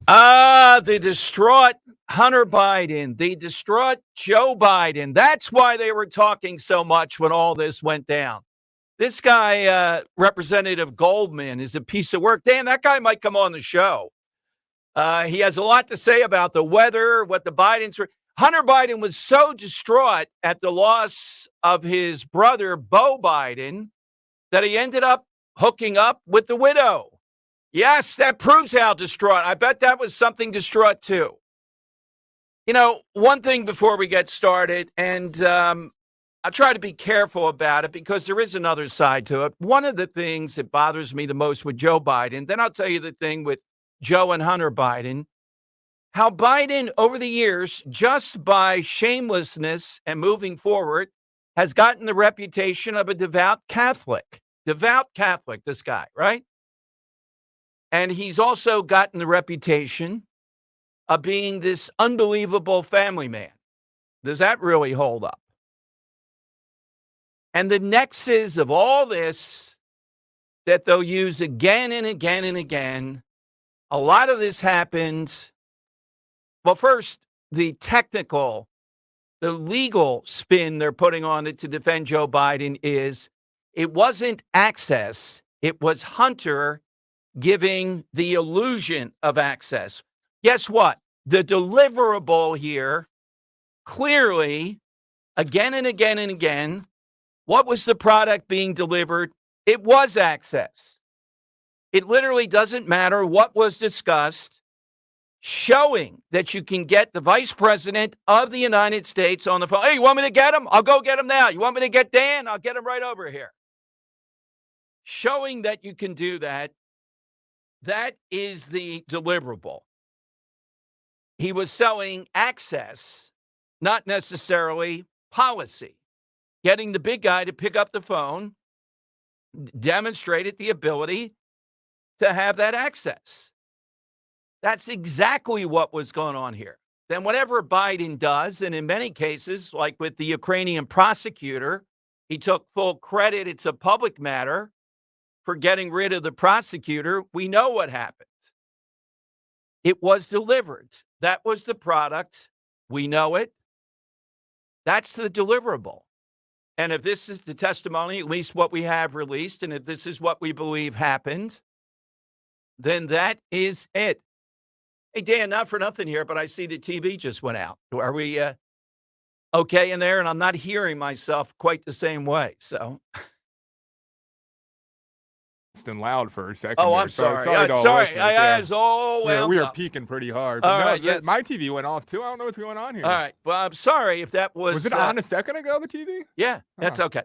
The distraught Hunter Biden, the distraught Joe Biden. That's why they were talking so much when all this went down. This guy, Representative Goldman, is a piece of work. Dan, that guy might come on the show. He has a lot to say about the weather, what the Bidens were. Hunter Biden was so distraught at the loss of his brother, Beau Biden, that he ended up hooking up with the widow. Yes, that proves how distraught. I bet that was something distraught, too. You know, one thing before we get started, and I'll try to be careful about it because there is another side to it. One of the things that bothers me the most with Joe Biden, then I'll tell you the thing with Joe and Hunter Biden, how Biden over the years, just by shamelessness and moving forward, has gotten the reputation of a devout Catholic. Devout Catholic, this guy, right? And he's also gotten the reputation of being this unbelievable family man. Does that really hold up? And the nexus of all this that they'll use again and again and again, a lot of this happened. Well, first, the technical, the legal spin they're putting on it to defend Joe Biden is it wasn't access, it was Hunter giving the illusion of access. Guess what? The deliverable here, clearly, again and again and again, what was the product being delivered? It was access. It literally doesn't matter what was discussed, showing that you can get the vice president of the United States on the phone. Hey, you want me to get him? I'll go get him now. You want me to get Dan? I'll get him right over here. Showing that you can do that. That is the deliverable. He was selling access, not necessarily policy. Getting the big guy to pick up the phone demonstrated the ability to have that access. That's exactly what was going on here. Then whatever Biden does, and in many cases, like with the Ukrainian prosecutor, he took full credit. It's a public matter for getting rid of the prosecutor. We know what happened. It was delivered. That was the product. We know it. That's the deliverable. And if this is the testimony, at least what we have released, and if this is what we believe happened, then that is it. Hey, Dan, not for nothing here, but I see the TV just went out. Are we okay in there? And I'm not hearing myself quite the same way, so... And loud for a second. Oh, I'm sorry. Sorry. I was all we are peaking pretty hard. All right, yes. My TV went off too. I don't know what's going on here. All right. Well, I'm sorry if that was... Was it on a second ago, the TV? Yeah, that's okay.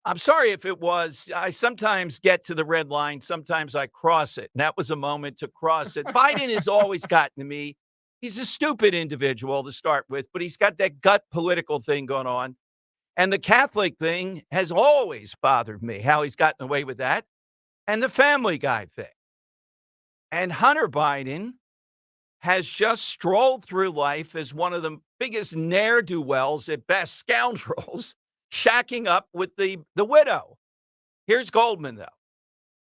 I'm sorry if it was. I sometimes get to the red line. Sometimes I cross it. And that was a moment to cross it. Biden has always gotten to me. He's a stupid individual to start with, but he's got that gut political thing going on. And the Catholic thing has always bothered me, how he's gotten away with that. And the Family Guy thing. And Hunter Biden has just strolled through life as one of the biggest ne'er-do-wells, at best scoundrels, shacking up with the widow. Here's Goldman, though.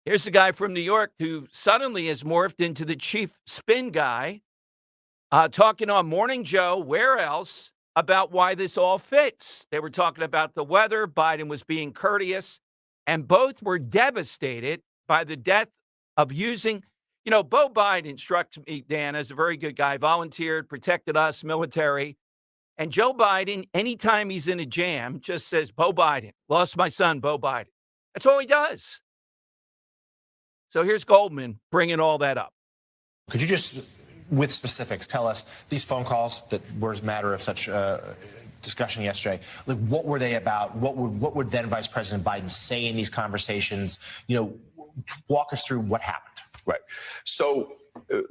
Here's the guy from New York who suddenly has morphed into the chief spin guy, talking on Morning Joe, where else, about why this all fits. They were talking about the weather. Biden was being courteous. And both were devastated by the death of using, Beau Biden struck me, Dan, as a very good guy, volunteered, protected us, military. And Joe Biden, anytime he's in a jam, just says, Beau Biden, lost my son, Beau Biden. That's all he does. So here's Goldman bringing all that up. Could you just, with specifics, tell us these phone calls that were a matter of such discussion yesterday, like what were they about? What would then Vice President Biden say in these conversations? Walk us through what happened. Right. So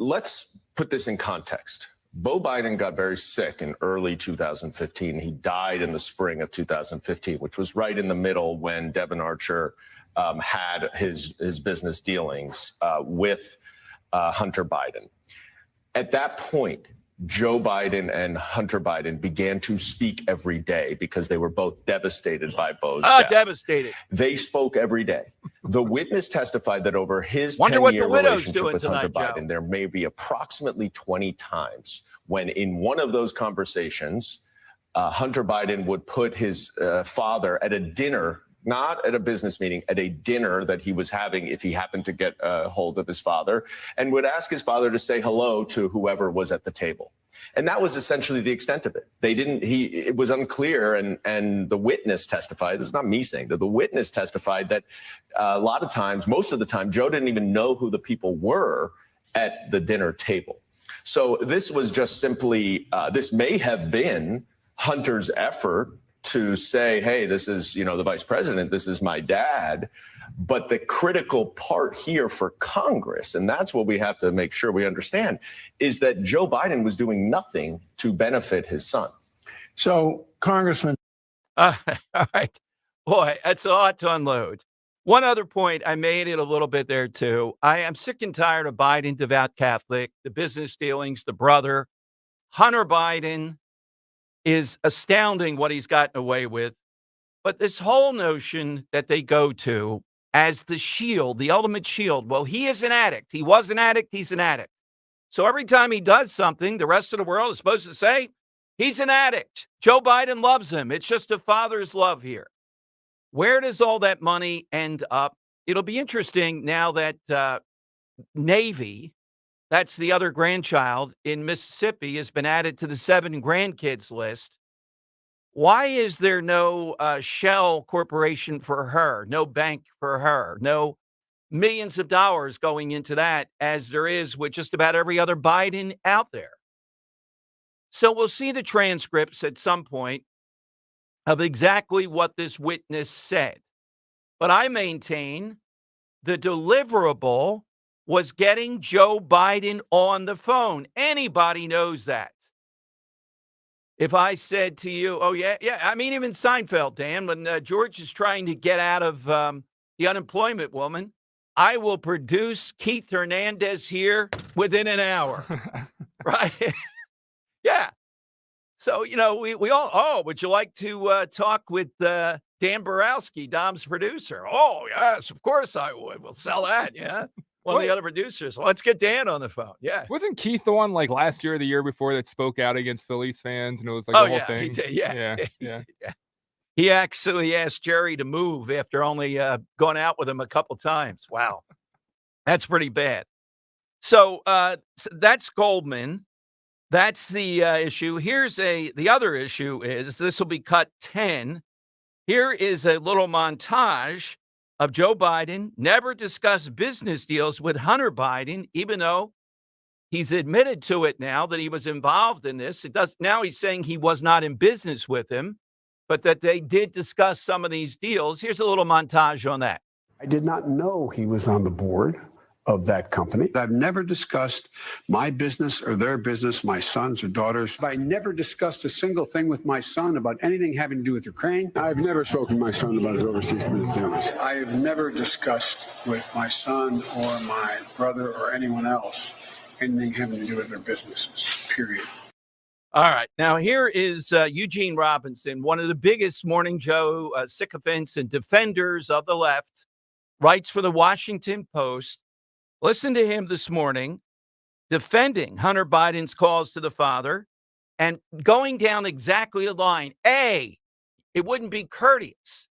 let's put this in context. Beau Biden got very sick in early 2015. He died in the spring of 2015, which was right in the middle when Devon Archer had his business dealings with Hunter Biden. At that point, Joe Biden and Hunter Biden began to speak every day because they were both devastated by Beau's death. Devastated. They spoke every day. The witness testified that over his Wonder what 10-year the widow's relationship doing with Hunter tonight, Biden, Joe. there may be approximately 20 times when in one of those conversations, Hunter Biden would put his father at a dinner, not at a business meeting, at a dinner that he was having if he happened to get a hold of his father, and would ask his father to say hello to whoever was at the table. And that was essentially the extent of it. It was unclear, and the witness testified, this is not me saying that, the witness testified that a lot of times, most of the time, Joe didn't even know who the people were at the dinner table. So this was just simply, this may have been Hunter's effort to say, hey, this is, the vice president, this is my dad. But the critical part here for Congress, and that's what we have to make sure we understand, is that Joe Biden was doing nothing to benefit his son. So, Congressman. All right. Boy, that's a lot to unload. One other point, I made it a little bit there too. I am sick and tired of Biden, devout Catholic, the business dealings, the brother. Hunter Biden is astounding what he's gotten away with. But this whole notion that they go to as the shield, the ultimate shield, well, he is an addict. He was an addict. He's an addict. So every time he does something, the rest of the world is supposed to say, he's an addict. Joe Biden loves him. It's just a father's love here. Where does all that money end up? It'll be interesting now that Navy, that's the other grandchild in Mississippi, has been added to the 7 grandkids list. Why is there no shell corporation for her, no bank for her, no millions of dollars going into that as there is with just about every other Biden out there? So we'll see the transcripts at some point of exactly what this witness said. But I maintain the deliverable was getting Joe Biden on the phone. Anybody knows that. If I said to you, oh, yeah, I mean, even Seinfeld, Dan, when George is trying to get out of the unemployment woman, I will produce Keith Hernandez here within an hour. Right? Yeah. So, we all, would you like to talk with Dan Borowski, Dom's producer? Oh, yes, of course I would. We'll sell that, yeah. One of the other producers. Well, let's get Dan on the phone. Yeah. Wasn't Keith the one like last year or the year before that spoke out against Phillies fans, and it was like the whole thing? He did, yeah. Yeah. He actually asked Jerry to move after only going out with him a couple times. Wow. That's pretty bad. So that's Goldman. That's the issue. Here's the other issue is this will be cut 10. Here is a little montage of Joe Biden never discussed business deals with Hunter Biden, even though he's admitted to it now that he was involved in this. Now he's saying he was not in business with him, but that they did discuss some of these deals. Here's a little montage on that. I did not know he was on the board of that company. I've never discussed my business or their business, my sons or daughters. I never discussed a single thing with my son about anything having to do with Ukraine. I've never spoken to my son about his overseas business dealings. I have never discussed with my son or my brother or anyone else anything having to do with their businesses, period. All right. Now, here is Eugene Robinson, one of the biggest Morning Joe sycophants and defenders of the left, writes for the Washington Post. Listen to him this morning defending Hunter Biden's calls to the father and going down exactly a line. A, it wouldn't be courteous.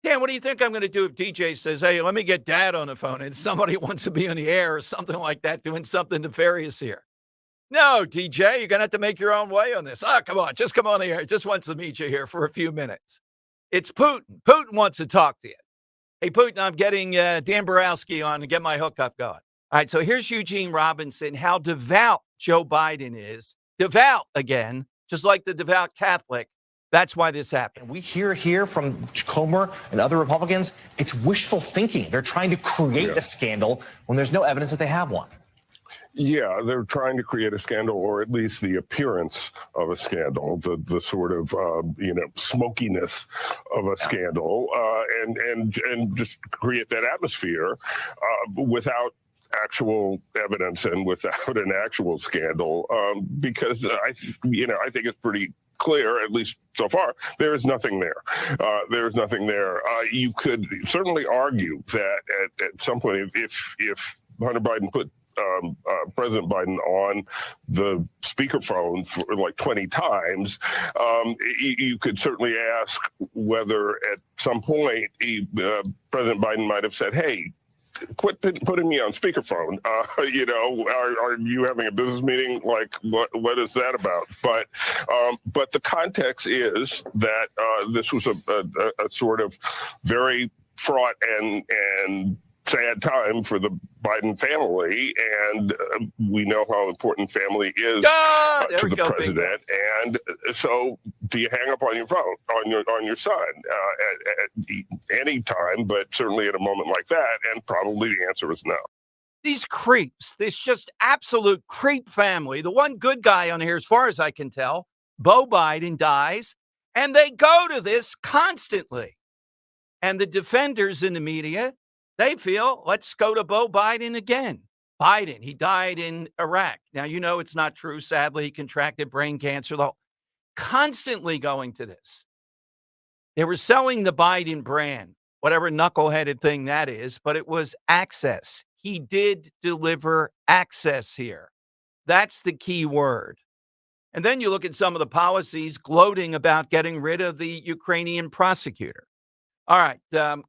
Dan, what do you think I'm going to do if DJ says, hey, let me get dad on the phone and somebody wants to be on the air or something like that, doing something nefarious here? No, DJ, you're going to have to make your own way on this. Oh, come on. Just come on the air. Just wants to meet you here for a few minutes. It's Putin. Putin wants to talk to you. Hey, Putin, I'm getting Dan Borowski on to get my hookup going. All right, so here's Eugene Robinson, how devout Joe Biden is. Devout again, just like the devout Catholic. That's why this happened. We hear here from Comer and other Republicans, it's wishful thinking. They're trying to create a scandal when there's no evidence that they have one. Yeah, they're trying to create a scandal, or at least the appearance of a scandal, the sort of smokiness of a scandal, and just create that atmosphere without actual evidence and without an actual scandal, because I think it's pretty clear, at least so far, there is nothing there. There is nothing there. You could certainly argue that at some point, if Hunter Biden put President Biden on the speakerphone for like 20 times, you could certainly ask whether at some point President Biden might have said, hey, quit putting me on speakerphone. Are you having a business meeting? Like, what is that about? But the context is that this was a sort of very fraught and sad time for the Biden family, and we know how important family is to the president. And so, do you hang up on your phone on your son at any time, but certainly at a moment like that? And probably the answer is no. These creeps, this just absolute creep family. The one good guy on here, as far as I can tell, Beau Biden, dies, and they go to this constantly. And the defenders in the media, they feel, let's go to Beau Biden again. Biden, he died in Iraq. Now, it's not true. Sadly, he contracted brain cancer, though. Constantly going to this. They were selling the Biden brand, whatever knuckleheaded thing that is, but it was access. He did deliver access here. That's the key word. And then you look at some of the policies gloating about getting rid of the Ukrainian prosecutor. All right.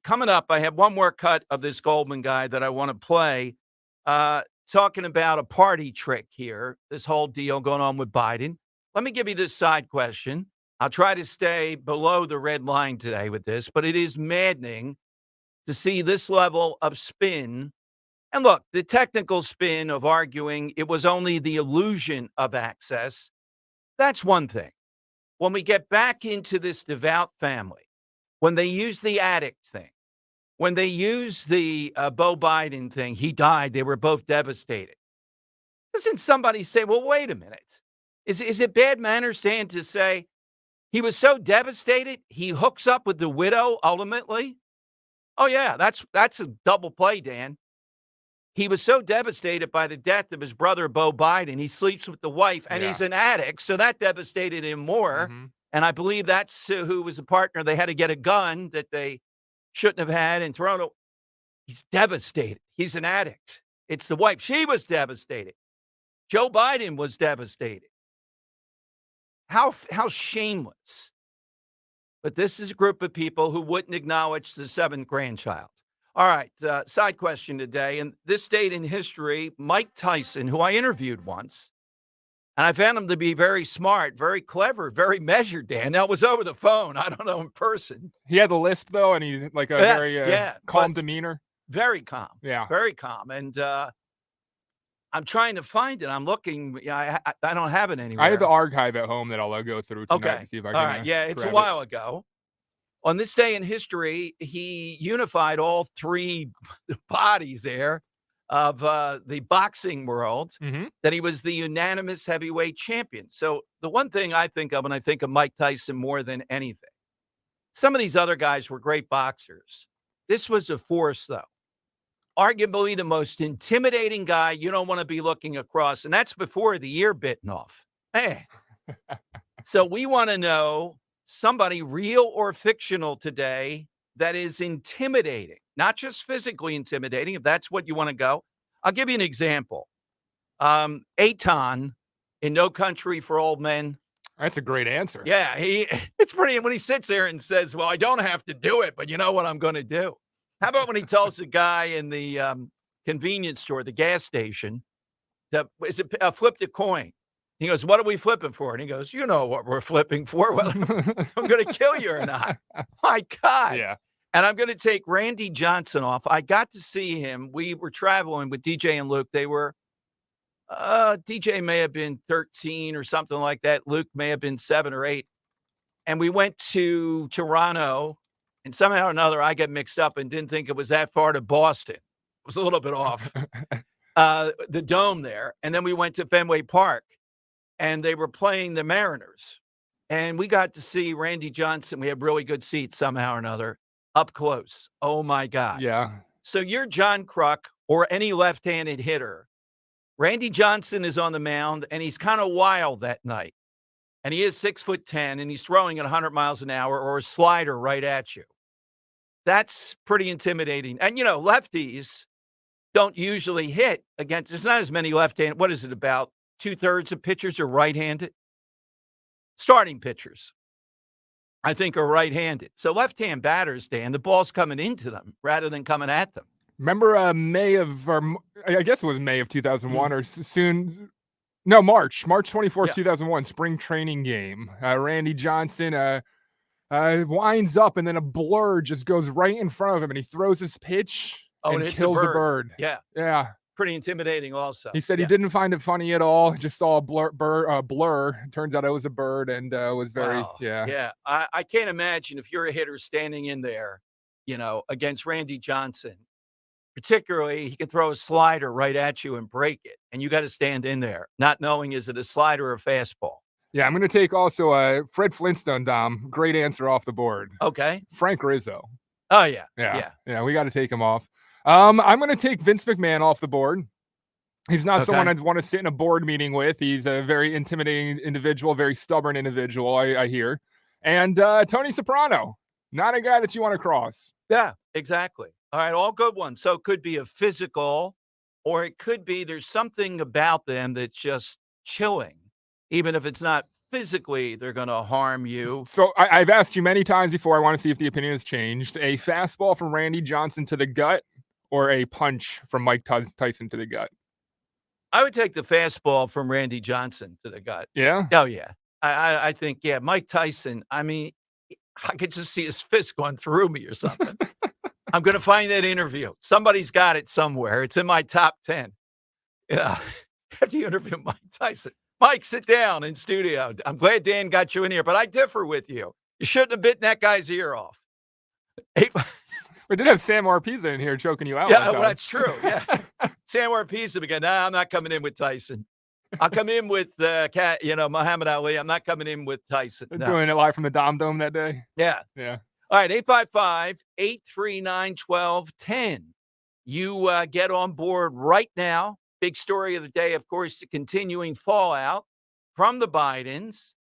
Coming up, I have one more cut of this Goldman guy that I want to play, talking about a party trick here, this whole deal going on with Biden. Let me give you this side question. I'll try to stay below the red line today with this, but it is maddening to see this level of spin. And look, the technical spin of arguing it was only the illusion of access, that's one thing. When we get back into this devout family, when they use the addict thing, when they use the Beau Biden thing, he died, they were both devastated. Doesn't somebody say, well, wait a minute. Is it bad manners, Dan, to say he was so devastated, he hooks up with the widow ultimately? Oh, yeah, that's a double play, Dan. He was so devastated by the death of his brother, Beau Biden, he sleeps with the wife, and he's an addict, so that devastated him more. Mm-hmm. And I believe that's who was a partner. They had to get a gun that they shouldn't have had and thrown it. He's devastated. He's an addict. It's the wife. She was devastated. Joe Biden was devastated. How shameless. But this is a group of people who wouldn't acknowledge the seventh grandchild. All right, side question today. In this date in history, Mike Tyson, who I interviewed once, and I found him to be very smart, very clever, very measured, Dan. That was over the phone. I don't know in person. He had the list, though, and he's like a very calm demeanor. Very calm. Yeah. Very calm. And I'm trying to find it. I'm looking. I don't have it anywhere. I have the archive at home that I'll go through tonight to see if I can. All right. Yeah, it's a while ago. On this day in history, he unified all three bodies there of the boxing world, that he was the unanimous heavyweight champion. So the one thing I think of when I think of Mike Tyson more than anything, some of these other guys were great boxers. This was a force, though. Arguably the most intimidating guy you don't want to be looking across. And that's before the ear bitten off. Hey. So we want to know somebody real or fictional today that is intimidating, not just physically intimidating, if that's what you want to go. I'll give you an example. Aton in No Country for Old Men. That's a great answer. Yeah, it's pretty when he sits there and says, well, I don't have to do it, but you know what I'm going to do. How about when he tells the guy in the convenience store, the gas station, flip the coin? He goes, what are we flipping for? And he goes, you know what we're flipping for. Well, I'm going to kill you or not. My God. Yeah. And I'm going to take Randy Johnson off. I got to see him. We were traveling with DJ and Luke. They were, DJ may have been 13 or something like that. Luke may have been 7 or 8. And we went to Toronto. And somehow or another, I got mixed up and didn't think it was that far to Boston. It was a little bit off. The Dome there. And then we went to Fenway Park. And they were playing the Mariners. And we got to see Randy Johnson. We had really good seats somehow or another up close. Oh, my God. Yeah. So you're John Kruk or any left-handed hitter, Randy Johnson is on the mound, and he's kind of wild that night. And he is 6'10", and he's throwing at 100 miles an hour or a slider right at you. That's pretty intimidating. And, lefties don't usually hit against – there's not as many left-handed – what is it, about two-thirds of pitchers are right-handed? Starting pitchers, I think, are right-handed. So left-hand batters, Dan, the ball's coming into them rather than coming at them. Remember I guess it was May of 2001 or soon. No, March 24th, 2001, spring training game. Randy Johnson winds up, and then a blur just goes right in front of him, and he throws his pitch and kills a bird. Yeah. Yeah. Pretty intimidating also. He said he didn't find it funny at all. Just saw a blur. Turns out it was a bird, and was very, Wow. Yeah. I can't imagine if you're a hitter standing in there, against Randy Johnson. Particularly, he can throw a slider right at you and break it, and you got to stand in there, not knowing is it a slider or a fastball. Yeah, I'm going to take also Fred Flintstone, Dom. Great answer off the board. Okay. Frank Rizzo. Oh, yeah. Yeah, we got to take him off. I'm going to take Vince McMahon off the board. He's not someone I'd want to sit in a board meeting with. He's a very intimidating individual, very stubborn individual, I hear. And Tony Soprano, not a guy that you want to cross. Yeah, exactly. All right, all good ones. So it could be a physical, or it could be there's something about them that's just chilling. Even if it's not physically, they're going to harm you. So I've asked you many times before. I want to see if the opinion has changed. A fastball from Randy Johnson to the gut, or a punch from Mike Tyson to the gut? I would take the fastball from Randy Johnson to the gut. Yeah? Oh, yeah. I think, Mike Tyson, I mean, I could just see his fist going through me or something. I'm going to find that interview. Somebody's got it somewhere. It's in my top 10. Yeah. After you interview Mike Tyson. Mike, sit down in studio. I'm glad Dan got you in here, but I differ with you. You shouldn't have bitten that guy's ear off. We did have Sam Arpiza in here choking you out. Yeah, well, that's true. Yeah. Sam Arpiza began, I'm not coming in with Tyson. I'll come in with Muhammad Ali. I'm not coming in with Tyson. No. Doing it live from the Dom Dome that day. Yeah. Yeah. All right, 855-839-1210. You get on board right now. Big story of the day, of course, the continuing fallout from the Bidens.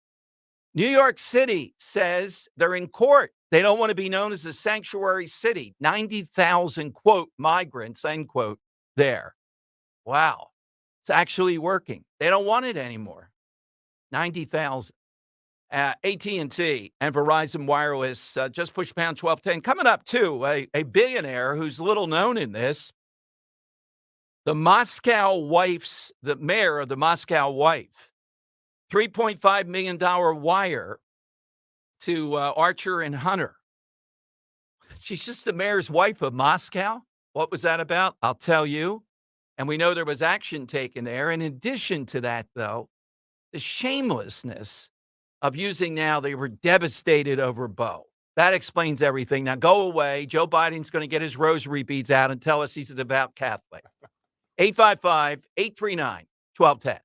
New York City says they're in court. They don't want to be known as a sanctuary city. 90,000, quote, migrants, end quote, there. Wow. It's actually working. They don't want it anymore. 90,000. AT&T and Verizon Wireless just pushed pound 1210. Coming up, too, a billionaire who's little known in this. The mayor of the Moscow wife, $3.5 million wire to Archer and Hunter. She's just the mayor's wife of Moscow. What was that about? I'll tell you. And we know there was action taken there. In addition to that, though, the shamelessness of using they were devastated over Beau. That explains everything. Now go away. Joe Biden's going to get his rosary beads out and tell us he's a devout Catholic. 855-839-1210.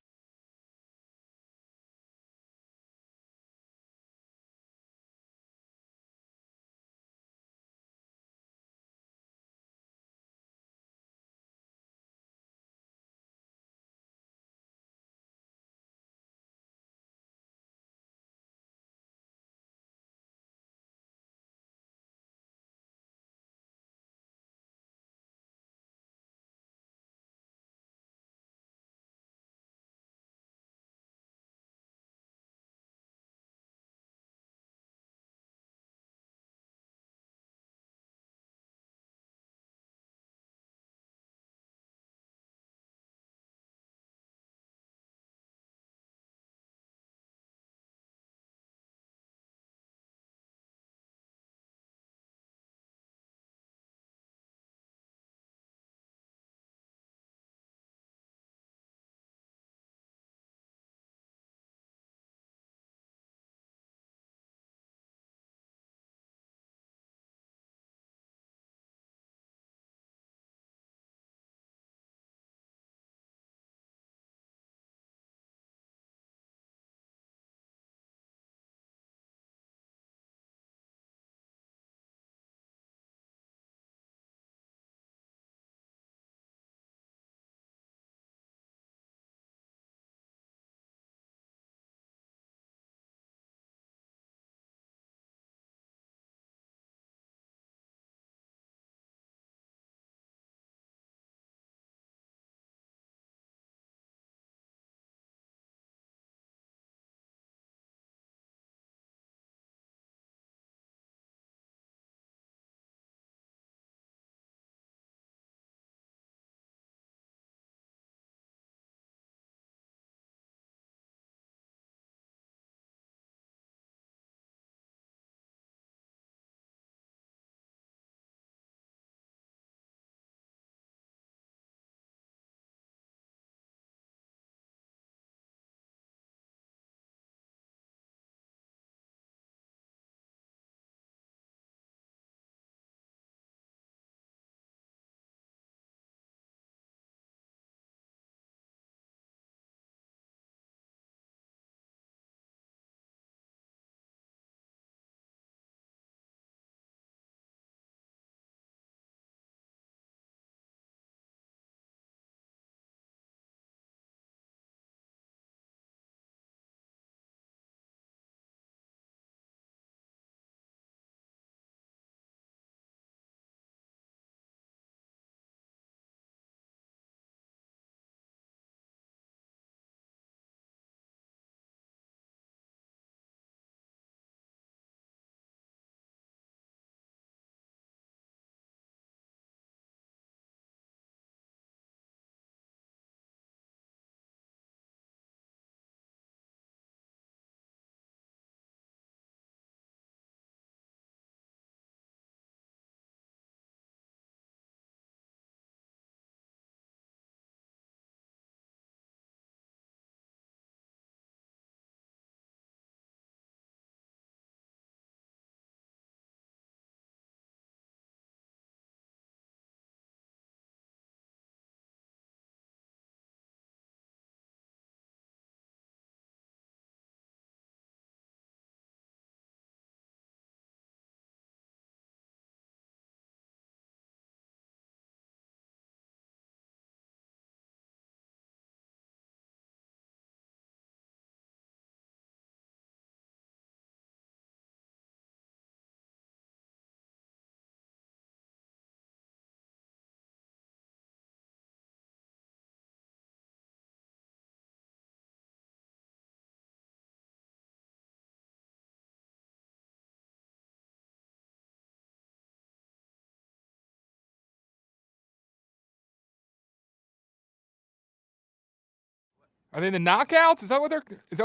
Are they the knockouts? Is that what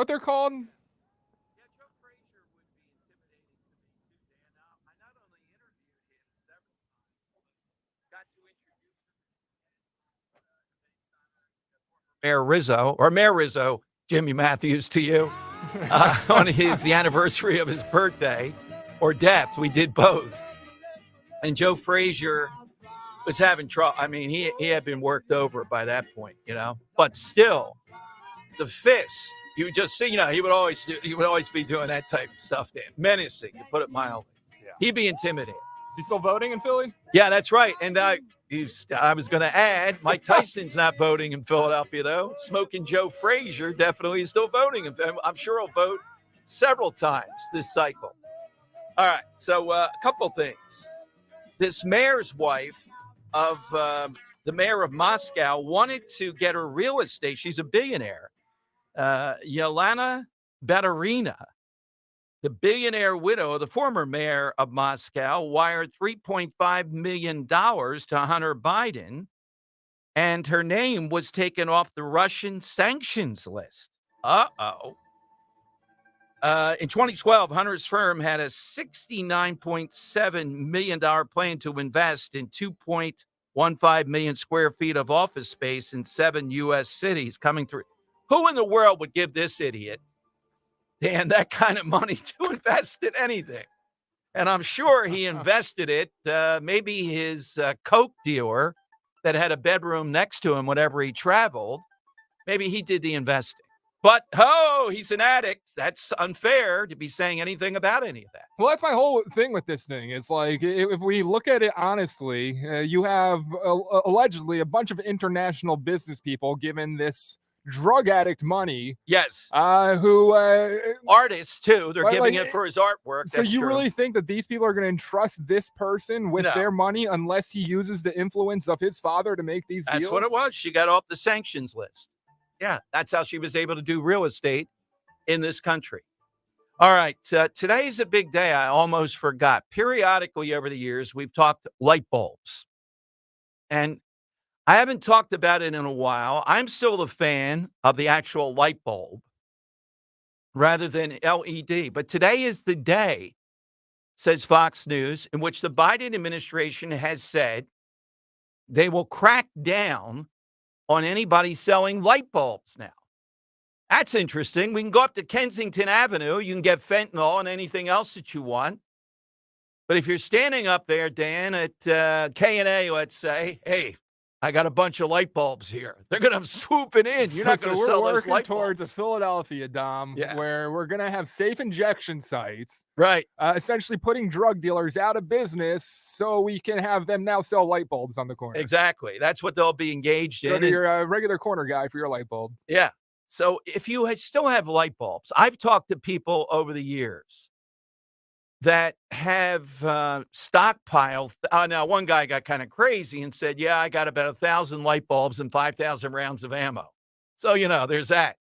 they're called? Mayor Rizzo, Jimmy Matthews to you, on the anniversary of his birthday or death. We did both. And Joe Frazier was having trouble. I mean, he had been worked over by that point, but still the fist, you would just see, he would always be doing that type of stuff, Dan. Menacing, to put it mildly. Yeah. He'd be intimidating. Is he still voting in Philly? Yeah, that's right. And I was going to add, Mike Tyson's not voting in Philadelphia, though. Smoking Joe Frazier definitely is still voting. I'm sure he'll vote several times this cycle. All right, so a couple things. This mayor's wife of the mayor of Moscow wanted to get her real estate. She's a billionaire. Yelena Baturina, the billionaire widow of the former mayor of Moscow, wired $3.5 million to Hunter Biden, and her name was taken off the Russian sanctions list. Uh-oh. In 2012, Hunter's firm had a $69.7 million plan to invest in 2.15 million square feet of office space in 7 U.S. cities coming through. Who in the world would give this idiot, Dan, that kind of money to invest in anything? And I'm sure he invested it. Maybe his Coke dealer that had a bedroom next to him whenever he traveled, maybe he did the investing. But, he's an addict. That's unfair to be saying anything about any of that. Well, that's my whole thing with this thing. It's like, if we look at it honestly, you have allegedly a bunch of international business people giving this drug addict money. Yes. Who artists too. They're right, giving like, it for his artwork. So That's you true. really think that these people are going to entrust this person with their money unless he uses the influence of his father to make these deals? That's what it was. She got off the sanctions list. Yeah, that's how she was able to do real estate in this country. All right. Today's a big day. I almost forgot. Periodically over the years, we've talked light bulbs. And I haven't talked about it in a while. I'm still a fan of the actual light bulb rather than LED. But today is the day, says Fox News, in which the Biden administration has said they will crack down on anybody selling light bulbs now. That's interesting. We can go up to Kensington Avenue. You can get fentanyl and anything else that you want. But if you're standing up there, Dan, at K&A, let's say, hey, I got a bunch of light bulbs here. They're going to come swooping in. You're not going to sell those light bulbs. We're working towards a Philadelphia, Dom, where we're going to have safe injection sites. Right. Essentially putting drug dealers out of business so we can have them now sell light bulbs on the corner. Exactly. That's what they'll be engaged in. Go to your regular corner guy for your light bulb. Yeah. So if you still have light bulbs, I've talked to people over the years that have stockpiled. Now, one guy got kind of crazy and said, yeah, I got about 1,000 light bulbs and 5,000 rounds of ammo. So, there's that.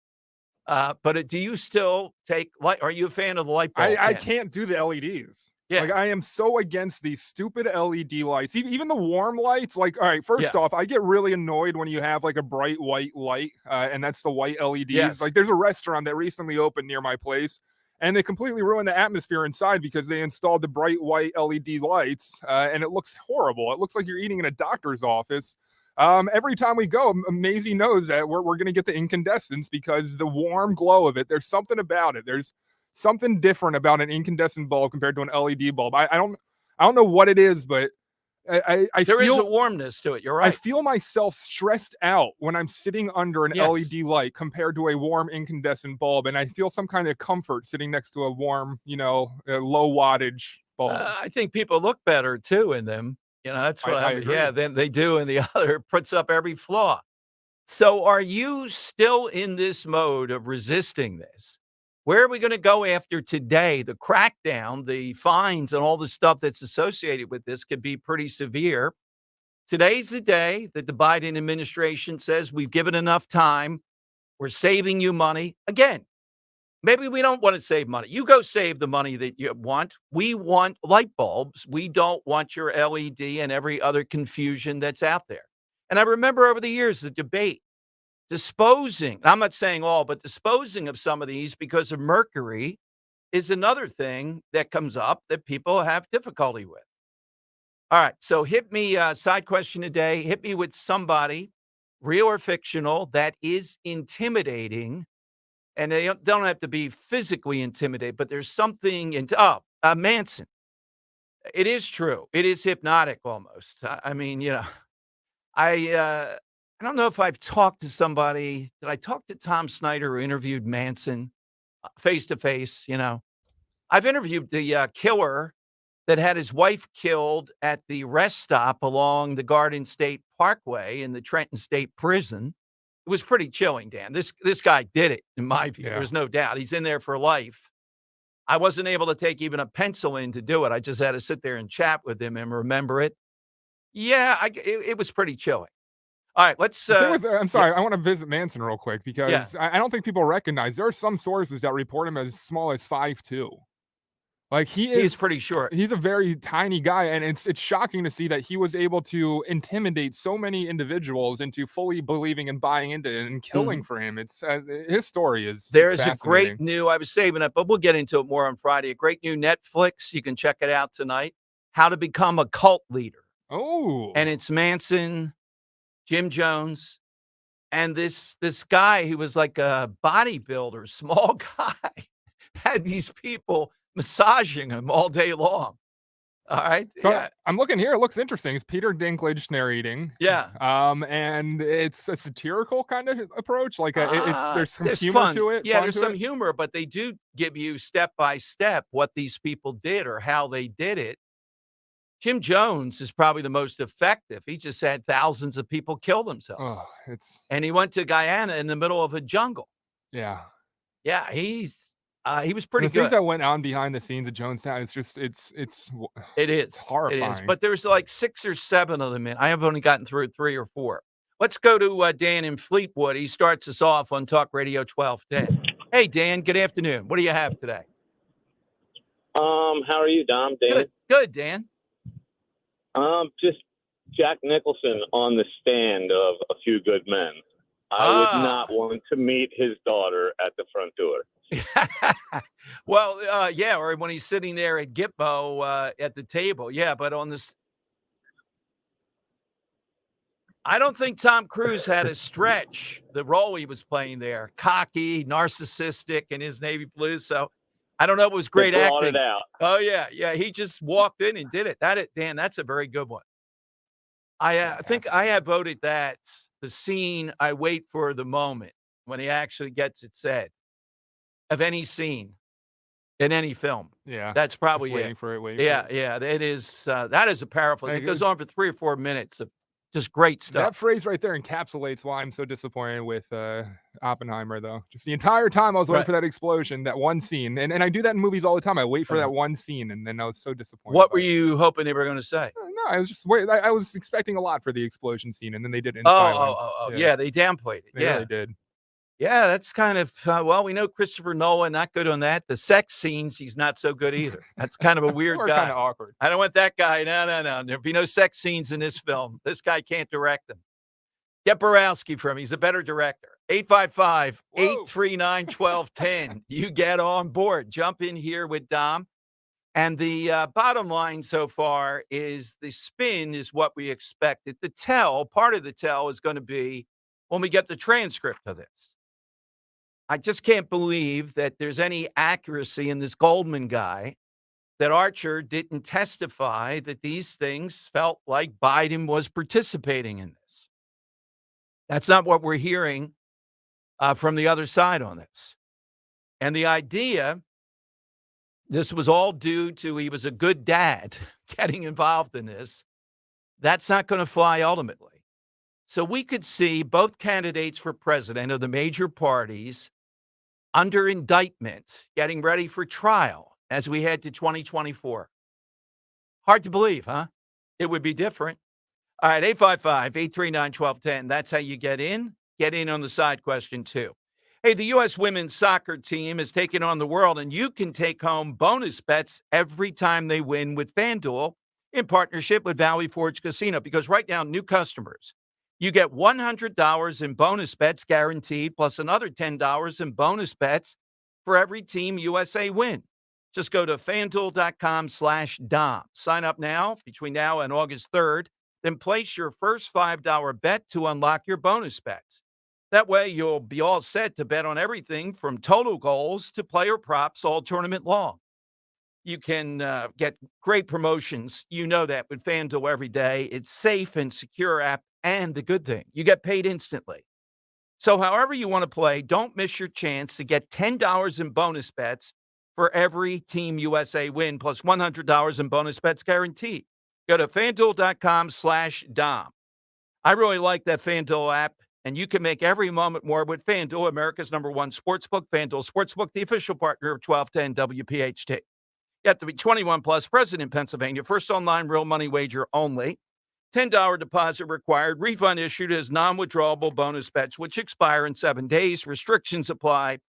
But do you still take light? Are you a fan of the light bulb? I can't do the LEDs. Yeah. Like, I am so against these stupid LED lights. Even the warm lights. Like, all right, first off, I get really annoyed when you have like a bright white light, and that's the white LEDs. Yes. Like, there's a restaurant that recently opened near my place, and they completely ruined the atmosphere inside because they installed the bright white LED lights, and it looks horrible. It looks like you're eating in a doctor's office. Every time we go, Maisie knows that we're going to get the incandescents because the warm glow of it, there's something about it. There's something different about an incandescent bulb compared to an LED bulb. I don't know what it is, but I there feel is a warmness to it. You're right. I feel myself stressed out when I'm sitting under an LED light compared to a warm incandescent bulb, and I feel some kind of comfort sitting next to a warm, low wattage bulb. I think people look better too in them. That's what I agree. Yeah, then they do, and the other puts up every flaw. So are you still in this mode of resisting this? Where are we going to go after today? The crackdown, the fines, and all the stuff that's associated with this could be pretty severe. Today's the day that the Biden administration says we've given enough time. We're saving you money. Again, maybe we don't want to save money. You go save the money that you want. We want light bulbs. We don't want your LED and every other confusion that's out there. And I remember over the years the debate. disposing, I'm not saying all, but disposing of some of these because of mercury is another thing that comes up that people have difficulty with. All right. So hit me, side question today. Hit me with somebody, real or fictional, that is intimidating. And they don't have to be physically intimidated, but there's something Manson. It is true. It is hypnotic almost. I mean, I don't know if I've talked to somebody. Did I talk to Tom Snyder who interviewed Manson face to face? I've interviewed the killer that had his wife killed at the rest stop along the Garden State Parkway in the Trenton State Prison. It was pretty chilling, Dan. This guy did it, in my view. Yeah. There's no doubt. He's in there for life. I wasn't able to take even a pencil in to do it. I just had to sit there and chat with him and remember it. Yeah, it was pretty chilling. All right, let's. The thing with, I'm yeah, sorry, I want to visit Manson real quick yeah. because I don't think people recognize there are some sources that report him as small as 5'2". Like He's pretty short. he's a very tiny guy, and it's shocking to see that he was able to intimidate so many individuals into fully believing and buying into it and killing for him. It's his story is There's a fascinating. great new. I was saving it, but we'll get into it more on Friday. A great new Netflix. You can check it out tonight. How to Become a Cult Leader. Oh, And it's Manson, Jim Jones, and this guy who was like a bodybuilder, small guy, had these people massaging him all day long. All right. so Yeah. I'm looking here. It looks interesting. It's Peter Dinklage narrating. Yeah. And it's a satirical kind of approach. Like there's some There's humor fun. to it. Yeah, fun there's to some it. humor, but they do give you step by step what these people did or how they did it. Jim Jones is probably the most effective. He just had thousands of people kill themselves. Oh, it's And he went to Guyana in the middle of a jungle. yeah. Yeah, he was pretty The things good. that went on behind the scenes at Jonestown, it's just it's It is. It's It is. horrifying. But there's like 6 or 7 of them in. I have only gotten through 3 or 4. Let's go to Dan in Fleetwood. He starts us off on Talk Radio 1210. Hey, Dan, good afternoon. What do you have today? How are you, Dom? Dan? Good, Dan. Just Jack Nicholson on the stand of A Few Good Men. I would not want to meet his daughter at the front door. Well, yeah, or when he's sitting there at Gitmo at the table. Yeah, but on this, I don't think Tom Cruise had a stretch the role he was playing there. Cocky, narcissistic in his Navy Blues. So I don't know if it was great They brought acting. it out. Oh, yeah. Yeah. He just walked in and did it. Dan, that's a very good one. I think I have voted that the scene, I wait for the moment when he actually gets it said of any scene in any film. yeah. That's Just probably waiting it. for it. Yeah. Yeah. It is. That is a powerful. I It goes agree. on for 3 or 4 minutes of just great That stuff. phrase right there encapsulates why I'm so disappointed with Oppenheimer, though. Just the entire time I was waiting Right. for that explosion, that one scene, and I do that in movies all the time. I wait for Uh-huh. that one scene, and then I was so disappointed. What by were it. you hoping they were going to say? No, I was just wait. I was expecting a lot for the explosion scene, and then they did it in Oh, silence. yeah. They downplayed it. They Yeah. really did. Yeah, that's kind of well, we know Christopher Nolan not good on that. The sex scenes, he's not so good either. That's kind of a weird Or guy. kind of awkward. I don't want that guy. No. There'll be no sex scenes in this film. This guy can't direct them. Get Borowski from him. He's a better director. 855-839-1210. You get on board. Jump in here with Dom. And the bottom line so far is the spin is what we expected. The tell, part of the tell is going to be when we get the transcript of this. I just can't believe that there's any accuracy in this Goldman guy, that Archer didn't testify that these things felt like Biden was participating in this. That's not what we're hearing from the other side on this. And the idea, this was all due to he was a good dad getting involved in this, that's not going to fly ultimately. So we could see both candidates for president of the major parties under indictment, getting ready for trial as we head to 2024. Hard to believe, huh? It would be different. All right, 855-839-1210. That's how you get in. Get in on the side question, too. Hey, the U.S. women's soccer team is taking on the world, and you can take home bonus bets every time they win with FanDuel in partnership with Valley Forge Casino, because right now, new customers You get $100 in bonus bets guaranteed, plus another $10 in bonus bets for every Team USA win. Just go to fanduel.com/Dom. Sign up now between now and August 3rd. Then place your first $5 bet to unlock your bonus bets. That way, you'll be all set to bet on everything from total goals to player props all tournament long. You can get great promotions. You know that with FanDuel every day. It's safe and secure app. And the good thing, you get paid instantly. So however you want to play, don't miss your chance to get $10 in bonus bets for every Team USA win, plus $100 in bonus bets guaranteed. Go to fanduel.com/Dom. I really like that FanDuel app, and you can make every moment more with FanDuel, America's #1 sportsbook. FanDuel Sportsbook, the official partner of 1210 WPHT. You have to be 21 plus, present in Pennsylvania. First online real money wager only. $10 deposit required. Refund issued as non-withdrawable bonus bets, which expire in 7 days. Restrictions apply.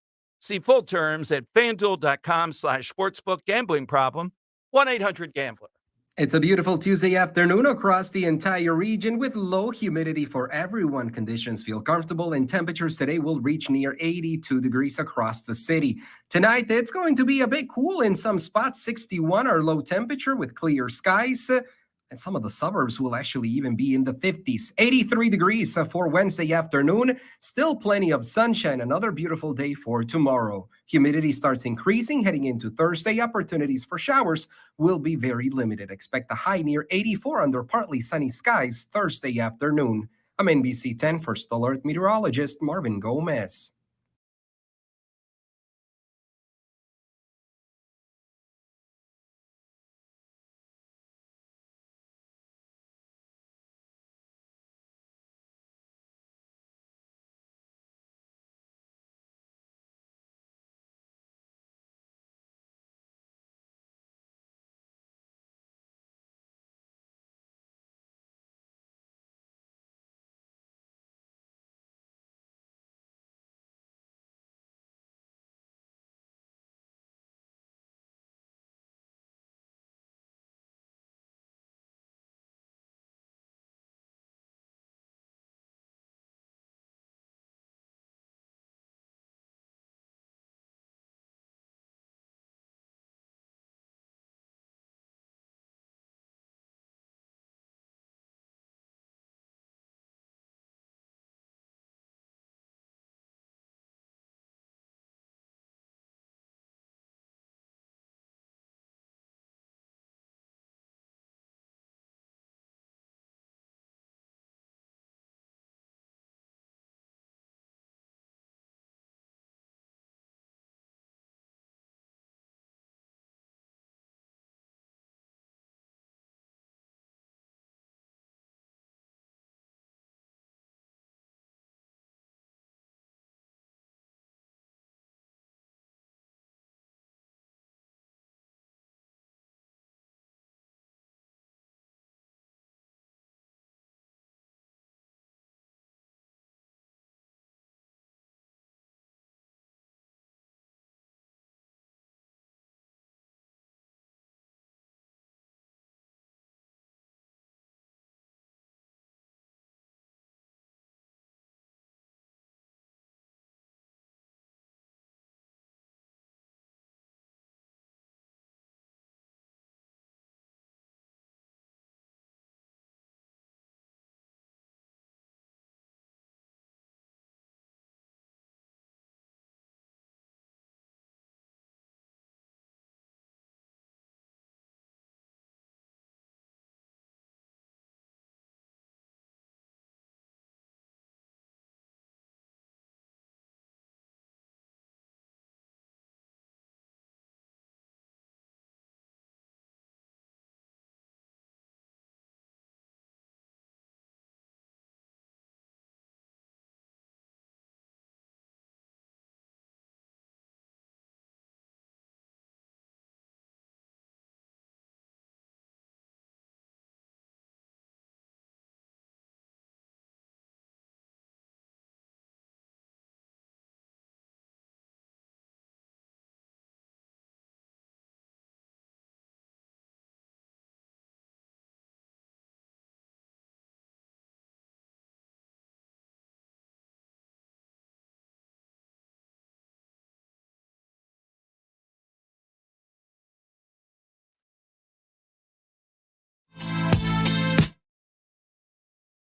See full terms at fanduel.com/sportsbook. Gambling problem? 1-800-GAMBLER. It's a beautiful Tuesday afternoon across the entire region with low humidity for everyone. Conditions feel comfortable and temperatures today will reach near 82 degrees across the city. Tonight, it's going to be a bit cool in some spots. 61 our low temperature with clear skies. And some of the suburbs will actually even be in the 50s. 83 degrees for Wednesday afternoon. Still plenty of sunshine. Another beautiful day for tomorrow. Humidity starts increasing heading into Thursday. Opportunities for showers will be very limited. Expect a high near 84 under partly sunny skies Thursday afternoon. I'm NBC 10 First Alert meteorologist Marvin Gomez.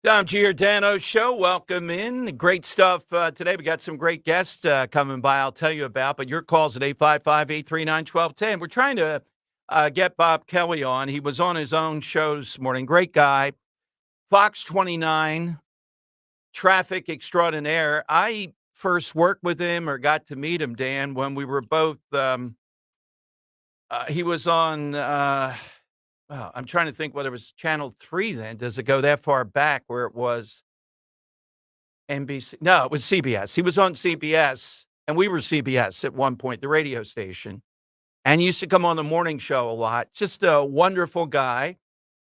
Dom Giordano Show. Welcome in. Great stuff today. We got some great guests coming by I'll tell you about, but your calls at 855-839-1210. We're trying to get Bob Kelly on. He was on his own show this morning. Great guy. Fox 29, traffic extraordinaire. I first worked with him or got to meet him, Dan, when we were both, he was on, I'm trying to think whether it was Channel 3 then. Does it go that far back where it was NBC? No, it was CBS. He was on CBS, and we were CBS at one point, the radio station, and he used to come on the morning show a lot. Just a wonderful guy.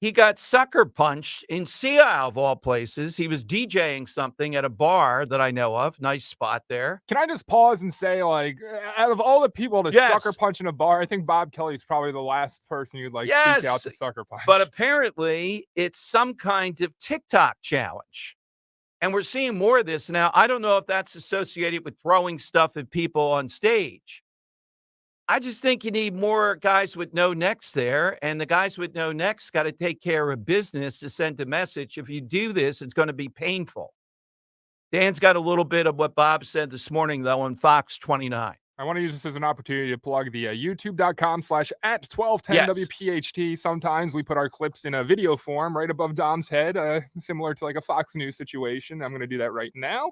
He got sucker punched in Seattle, of all places. He was DJing something at a bar that I know of. Nice spot there. Can I just pause and say, like, out of all the people to Yes. sucker punch in a bar, I think Bob Kelly's probably the last person you'd like seek out to sucker punch. But apparently it's some kind of TikTok challenge. And we're seeing more of this now. I don't know if that's associated with throwing stuff at people on stage. I just think you need more guys with no necks there. And the guys with no necks got to take care of business to send a message. If you do this, it's going to be painful. Dan's got a little bit of what Bob said this morning, though, on Fox 29. I want to use this as an opportunity to plug the youtube.com/@1210WPHT. Sometimes we put our clips in a video form right above Dom's head, similar to like a Fox News situation. I'm going to do that right now.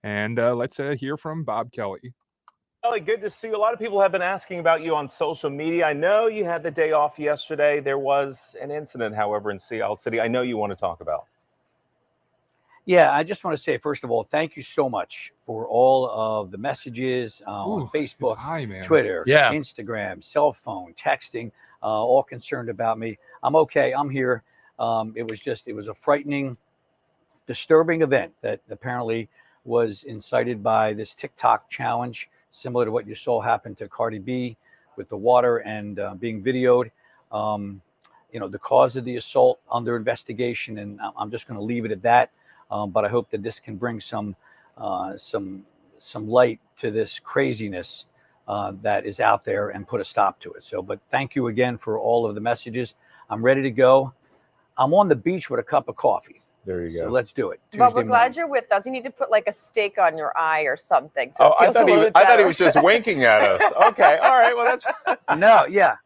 And let's hear from Bob Kelly. Kelly, good to see you. A lot of people have been asking about you on social media. I know you had the day off yesterday. There was an incident, however, in Seattle City. I know you want to talk about. Yeah, I just want to say, first of all, thank you so much for all of the messages on Facebook, Twitter, Instagram, cell phone, texting, all concerned about me. I'm okay. I'm here. It was a frightening, disturbing event that apparently was incited by this TikTok challenge, similar to what you saw happen to Cardi B with the water and being videoed. The cause of the assault under investigation, and I'm just going to leave it at that. But I hope that this can bring some light to this craziness that is out there and put a stop to it. But thank you again for all of the messages. I'm ready to go. I'm on the beach with a cup of coffee. There you go. So let's do it. But we're glad you're with us. You need to put like a stake on your eye or something. So I thought he was just winking at us. Okay, all right. Well, that's no, yeah.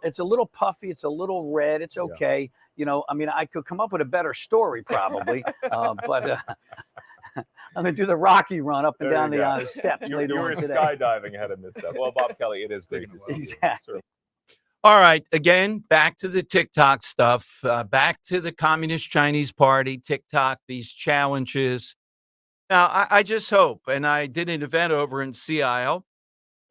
It's a little puffy. It's a little red. It's okay. Yeah. I could come up with a better story probably, but I'm going to do the Rocky run up and down the steps later on today. You were skydiving ahead of misstep. Well, Bob Kelly, it is great to see you. Exactly. All right. Again, back to the TikTok stuff, back to the Communist Chinese Party, TikTok, these challenges. Now, I just hope, and I did an event over in Seattle,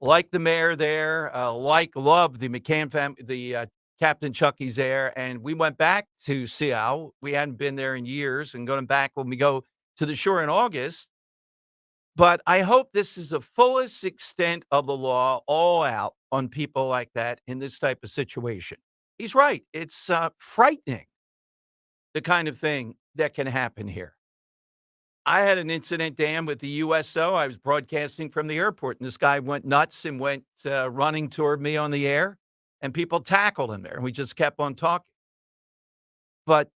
like the mayor there, love the McCann family, the Captain Chucky's there, and we went back to Seattle. We hadn't been there in years, and going back when we go to the shore in August. But I hope this is the fullest extent of the law all out on people like that in this type of situation. He's right. It's frightening, the kind of thing that can happen here. I had an incident, Dan, with the USO. I was broadcasting from the airport, and this guy went nuts and went running toward me on the air, and people tackled him there, and we just kept on talking. But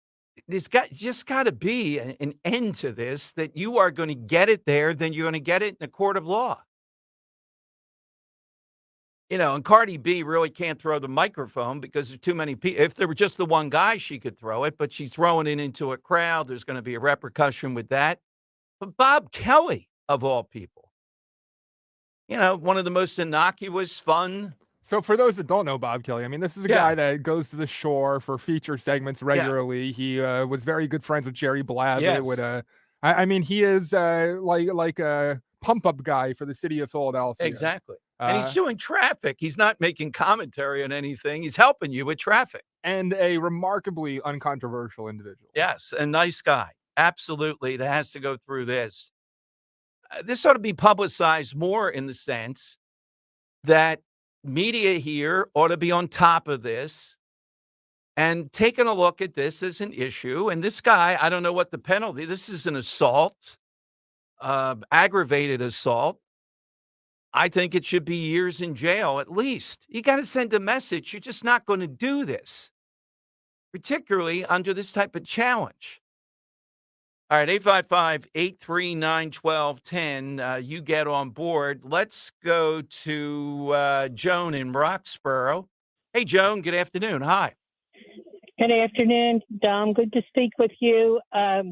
there's just got to be an end to this, that you are going to get it there, then you're going to get it in the court of law. And Cardi B really can't throw the microphone because there's too many people. If there were just the one guy, she could throw it, but she's throwing it into a crowd. There's going to be a repercussion with that. But Bob Kelly, of all people, one of the most innocuous, fun. So for those that don't know Bob Kelly, this is a guy that goes to the shore for feature segments regularly. He was very good friends with Jerry Blavat. Yes. He is like a pump-up guy for the city of Philadelphia. Exactly. And he's doing traffic. He's not making commentary on anything. He's helping you with traffic. And a remarkably uncontroversial individual. Yes, a nice guy. Absolutely. That has to go through this. This ought to be publicized more in the sense that media here ought to be on top of this and taking a look at this as an issue. And this guy, I don't know what the penalty, this is an assault, aggravated assault. I think it should be years in jail at least. You got to send a message. You're just not going to do this, particularly under this type of challenge. All right, 855-839-1210. You get on board. Let's go to Joan in Roxborough. Hey, Joan, good afternoon. Hi. Good afternoon, Dom. Good to speak with you. I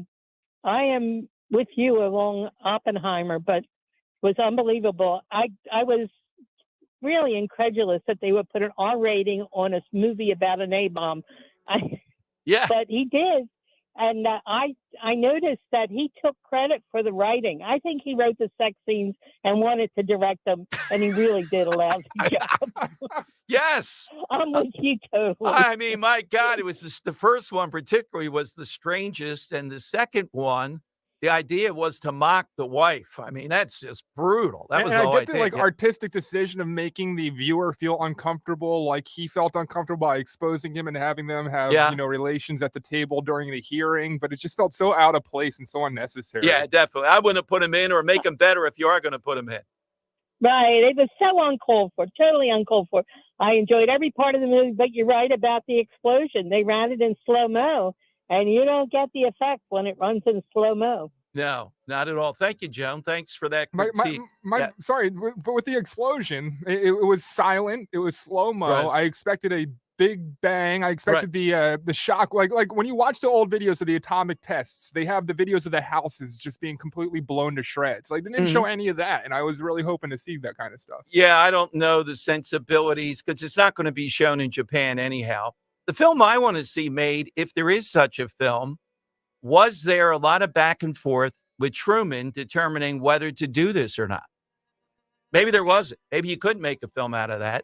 am with you along Oppenheimer, but it was unbelievable. I was really incredulous that they would put an R rating on a movie about an A-bomb. Yeah. But he did. And I noticed that he took credit for the writing. I think he wrote the sex scenes and wanted to direct them, and he really did a lousy job. Yes. I'm with you totally. I mean, my God, it was the first one particularly was the strangest, and the second one, the idea was to mock the wife. I mean, that's just brutal. That was and the I whole get the idea. like artistic decision of making the viewer feel uncomfortable, like he felt uncomfortable by exposing him and having them have relations at the table during the hearing, but it just felt so out of place and so unnecessary. Yeah, definitely. I wouldn't have put him in or make him better if you are going to put him in. Right. It was so uncalled for, totally uncalled for. I enjoyed every part of the movie, but you're right about the explosion. They ran it in slow-mo, and you don't get the effect when it runs in slow-mo. No, not at all. Thank you, Joan. Thanks for that critique. Sorry, but with the explosion, it was silent. It was slow-mo. Right. I expected a big bang. I expected the shock. Like when you watch the old videos of the atomic tests, they have the videos of the houses just being completely blown to shreds. Like they didn't show any of that, and I was really hoping to see that kind of stuff. Yeah, I don't know the sensibilities because it's not going to be shown in Japan anyhow. The film I want to see made, if there is such a film, was there a lot of back and forth with Truman determining whether to do this or not? Maybe there wasn't. Maybe you couldn't make a film out of that.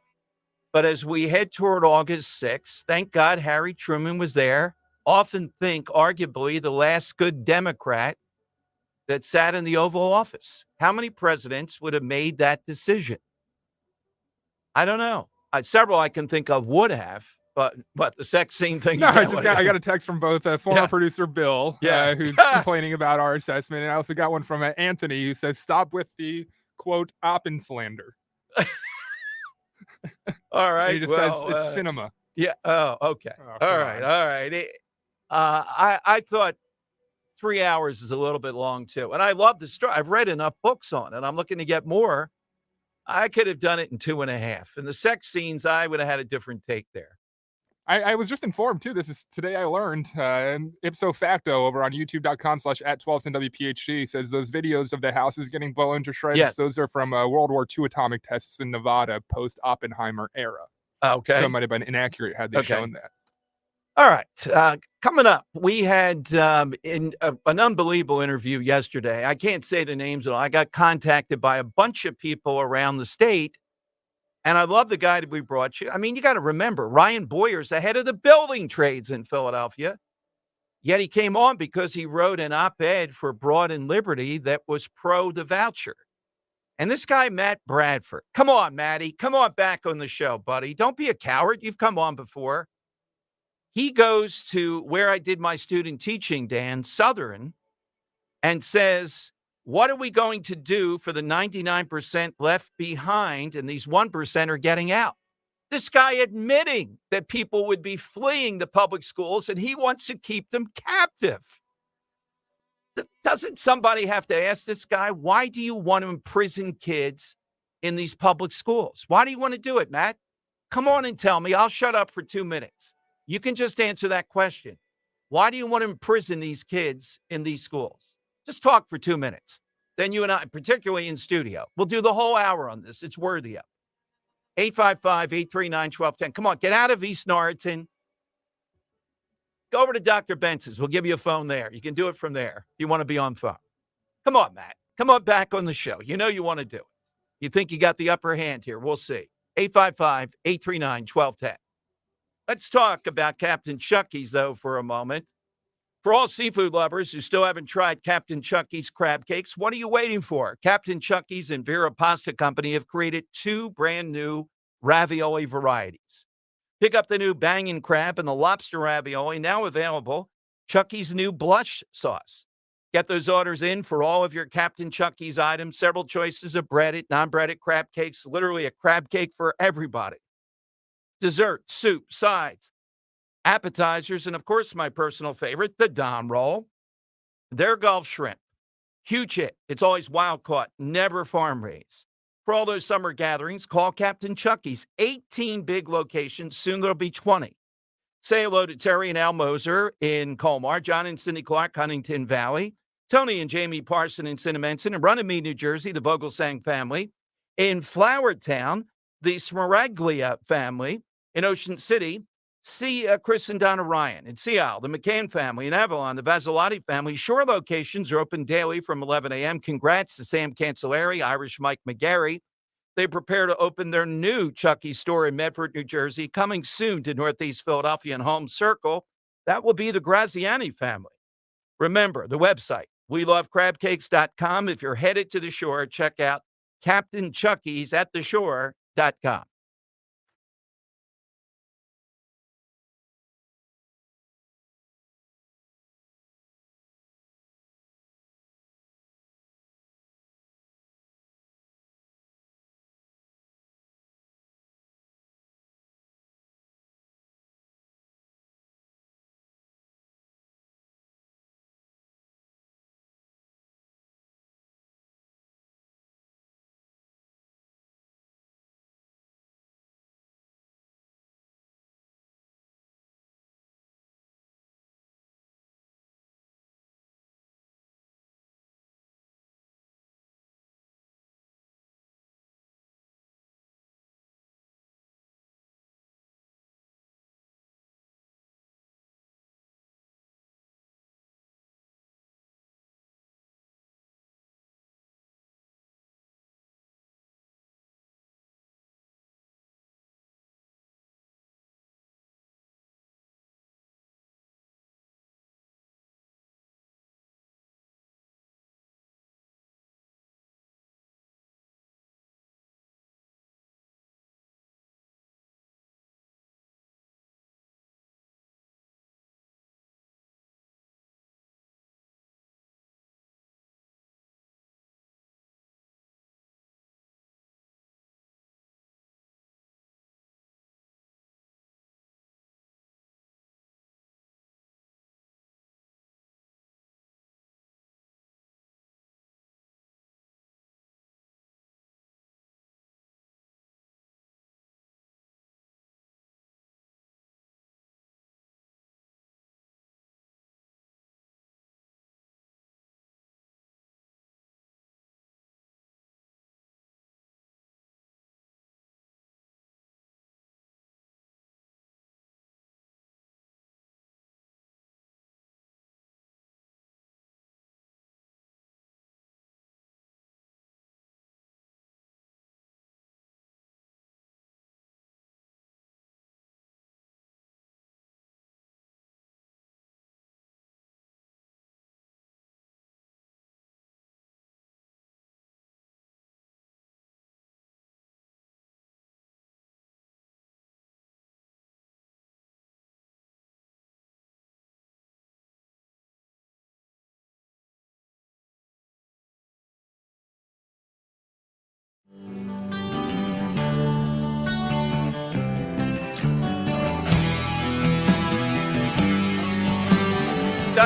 But as we head toward August 6th, thank God Harry Truman was there. Often think arguably the last good Democrat that sat in the Oval Office. How many presidents would have made that decision? I don't know. Several I can think of would have. But the sex scene thing. No, I got a text from both former producer Bill, who's complaining about our assessment, and I also got one from Anthony who says, "Stop with the quote Oppen slander." All right. And he just says it's cinema. Yeah. Oh, okay. All right. I thought 3 hours is a little bit long too, and I love the story. I've read enough books on it. I'm looking to get more. I could have done it in 2.5. And the sex scenes, I would have had a different take there. I was just informed too. This is today I learned ipso facto over on youtube.com/@1210WPHT says those videos of the houses getting blown to shreds. Yes. Those are from World War II atomic tests in Nevada post Oppenheimer era. Okay. So it might have been inaccurate had they shown that. All right. Coming up, we had an unbelievable interview yesterday. I can't say the names at all. I got contacted by a bunch of people around the state. And I love the guy that we brought you. I mean, you got to remember, Ryan Boyer's the head of the building trades in Philadelphia. Yet he came on because he wrote an op-ed for Broad and Liberty that was pro the voucher. And this guy, Matt Bradford, come on, Matty, come on back on the show, buddy. Don't be a coward. You've come on before. He goes to where I did my student teaching, Dan, Southern, and says, what are we going to do for the 99% left behind and these 1% are getting out? This guy admitting that people would be fleeing the public schools and he wants to keep them captive. Doesn't somebody have to ask this guy, why do you want to imprison kids in these public schools? Why do you want to do it, Matt? Come on and tell me. I'll shut up for 2 minutes. You can just answer that question. Why do you want to imprison these kids in these schools? Just talk for 2 minutes. Then you and I, particularly in studio, we'll do the whole hour on this. It's worthy of. 855-839-1210. Come on, get out of East Norriton. Go over to Dr. Benson's. We'll give you a phone there. You can do it from there if you want to be on phone. Come on, Matt. Come on back on the show. You know you want to do it. You think you got the upper hand here. We'll see. 855-839-1210. Let's talk about Captain Chucky's, though, for a moment. For all seafood lovers who still haven't tried Captain Chucky's crab cakes, what are you waiting for? Captain Chucky's and Vera Pasta Company have created 2 brand new ravioli varieties. Pick up the new bangin' crab and the lobster ravioli, now available. Chucky's new blush sauce. Get those orders in for all of your Captain Chucky's items. Several choices of breaded, non-breaded crab cakes. Literally a crab cake for everybody. Dessert, soup, sides, appetizers, and of course, my personal favorite, the Dom roll. Their Gulf shrimp, huge hit. It's always wild caught, never farm raised. For all those summer gatherings, call Captain Chucky's. 18 big locations. Soon there'll be 20. Say hello to Terry and Al Moser in Colmar, John and Cindy Clark, Huntington Valley, Tony and Jamie Parson in Cinnaminson, and Runnymede, New Jersey, the Vogelsang family. In Flowertown, the Smaraglia family. In Ocean City, see Chris and Donna Ryan. In Sea Isle, the McCann family. In Avalon, the Vasilati family. Shore locations are open daily from 11 a.m. Congrats to Sam Cancelleri, Irish Mike McGarry. They prepare to open their new Chucky's store in Medford, New Jersey, coming soon to Northeast Philadelphia and Home Circle. That will be the Graziani family. Remember, the website, welovecrabcakes.com. If you're headed to the shore, check out Captain Chucky's at theshore.com.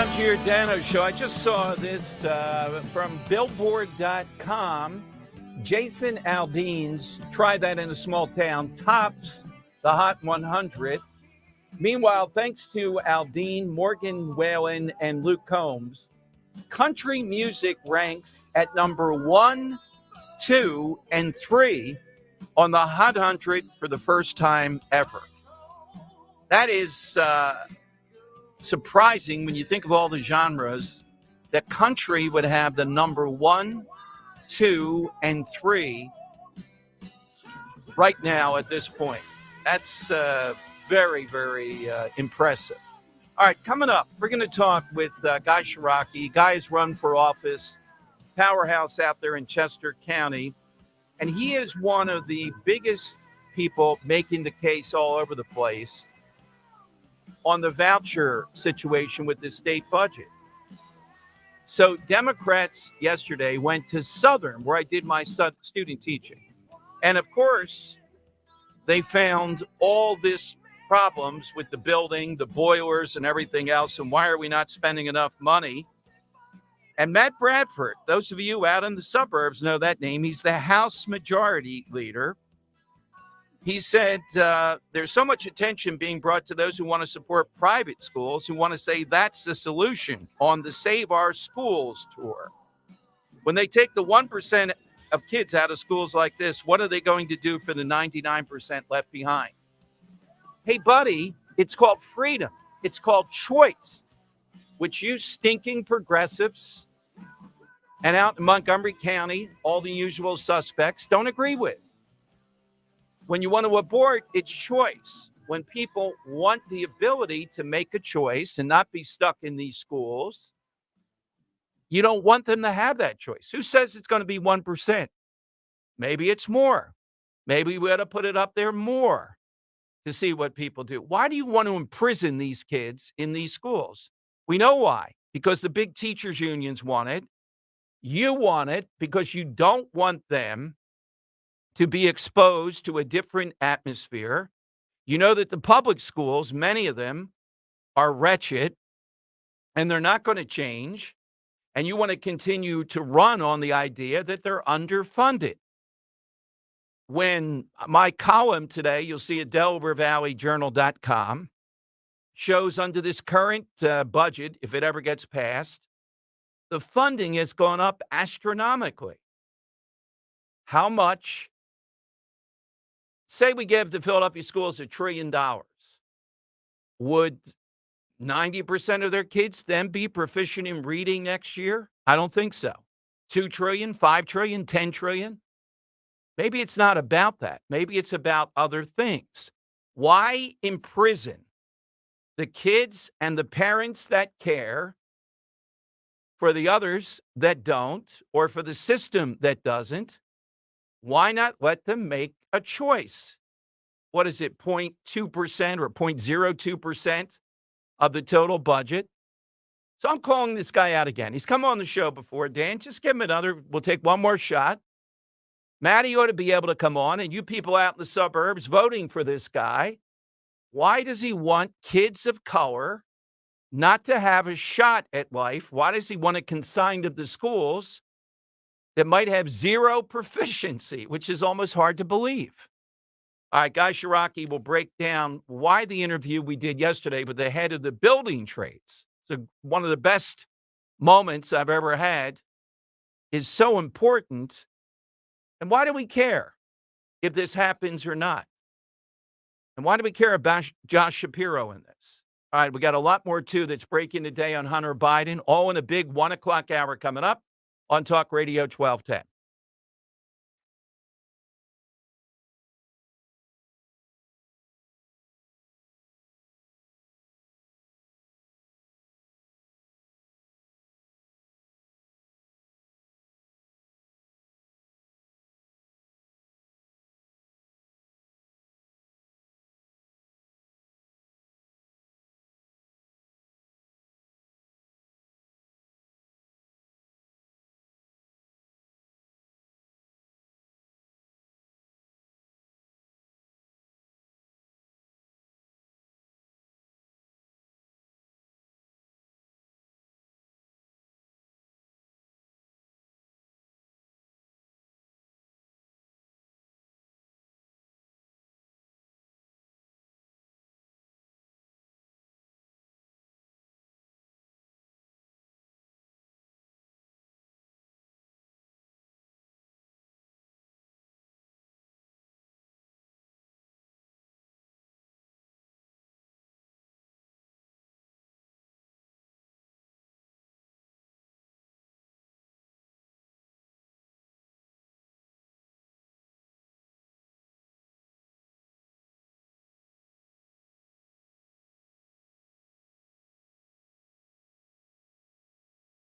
Tom Giordano Show. I just saw this from Billboard.com. Jason Aldean's Try That in a Small Town tops the Hot 100. Meanwhile, thanks to Aldean, Morgan Whalen, and Luke Combs, country music ranks at number 1, 2, and 3 on the Hot 100 for the first time ever. That is surprising when you think of all the genres that country would have the number 1, 2, and 3 right now at this point. That's very, very impressive. All right, coming up, we're going to talk with Guy Shiraki. Guy's run for office, powerhouse out there in Chester County, and he is one of the biggest people making the case all over the place on the voucher situation with the state budget. So Democrats yesterday went to Southern, where I did my student teaching. And of course, they found all this problems with the building, the boilers, and everything else. And why are we not spending enough money? And Matt Bradford, those of you out in the suburbs know that name. He's the House Majority Leader. He said there's so much attention being brought to those who want to support private schools, who want to say that's the solution on the Save Our Schools tour. When they take the 1% of kids out of schools like this, what are they going to do for the 99% left behind? Hey, buddy, it's called freedom. It's called choice, which you stinking progressives and out in Montgomery County, all the usual suspects don't agree with. When you want to abort, it's choice. When people want the ability to make a choice and not be stuck in these schools, you don't want them to have that choice. Who says it's going to be 1%? Maybe it's more. Maybe we ought to put it up there more to see what people do. Why do you want to imprison these kids in these schools? We know why. Because the big teachers unions want it. You want it because you don't want them to be exposed to a different atmosphere. You know that the public schools, many of them, are wretched, and they're not going to change. And you want to continue to run on the idea that they're underfunded. When my column today, you'll see at DelawareValleyJournal.com, shows under this current budget, if it ever gets passed, the funding has gone up astronomically. How much? Say we give the Philadelphia schools $1 trillion. Would 90% of their kids then be proficient in reading next year? I don't think so. 2 trillion, 5 trillion, 10 trillion? Maybe it's not about that. Maybe it's about other things. Why imprison the kids and the parents that care for the others that don't, or for the system that doesn't? Why not let them make a choice? What is it, 0.2% or 0.02% of the total budget? So I'm calling this guy out again. He's come on the show before. Dan, just give him another. We'll take one more shot. Matty ought to be able to come on, and you people out in the suburbs voting for this guy. Why does he want kids of color not to have a shot at life? Why does he want to consign to the schools that might have zero proficiency, which is almost hard to believe? All right, Guy Shiraki will break down why the interview we did yesterday with the head of the building trades, so one of the best moments I've ever had, is so important. And why do we care if this happens or not? And why do we care about Josh Shapiro in this? All right, we got a lot more, too, that's breaking today on Hunter Biden, all in a big 1 o'clock hour coming up on Talk Radio 1210.